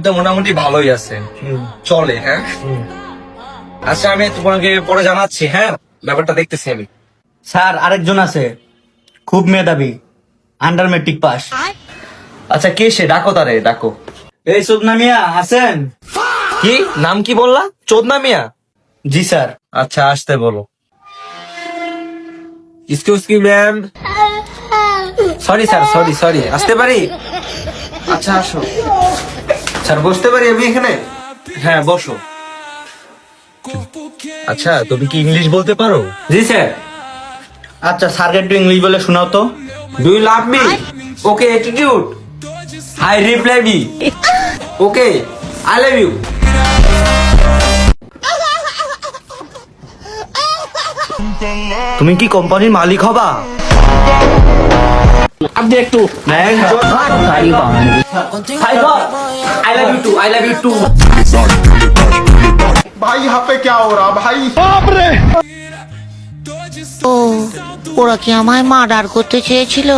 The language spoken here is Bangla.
তো মোটামুটি ভালোই আছে, চলে। হ্যাঁ, আচ্ছা আমি তোমাকে পরে জানাচ্ছি। হ্যাঁ, ব্যাপারটা দেখতেছি আমি। স্যার আরেকজন আছে, খুব মেধাবী, আন্ডার মেট্রিক পাস। আচ্ছা কে সে? ডাকো তারে, ডাকো। এই সুবনা মিয়া আছেন? কি নাম কি বললা? চোদনা মিয়া? জি স্যার। আচ্ছা আসতে বলো। Excuse me ma'am. Sorry sir, sorry, আসতে পারি? আচ্ছা আসো। স্যার বসতে পারি আমি এখানে? হ্যাঁ বসো। আচ্ছা তুমি কি ইংলিশ বলতে পারো? জি স্যার। আচ্ছা স্যারকে একটু ইংলিশ বলে শোনাও তো। Do you love me? Okay attitude. I reply me. Okay I love you. তুমি কি কোম্পানির মালিক হবা? আপনি একটু I love you too, I love you too. भाई यहाँ पे क्या हो रहा भाई? ও ওরা কি আমায় মার্ডার করতে চেয়েছিল?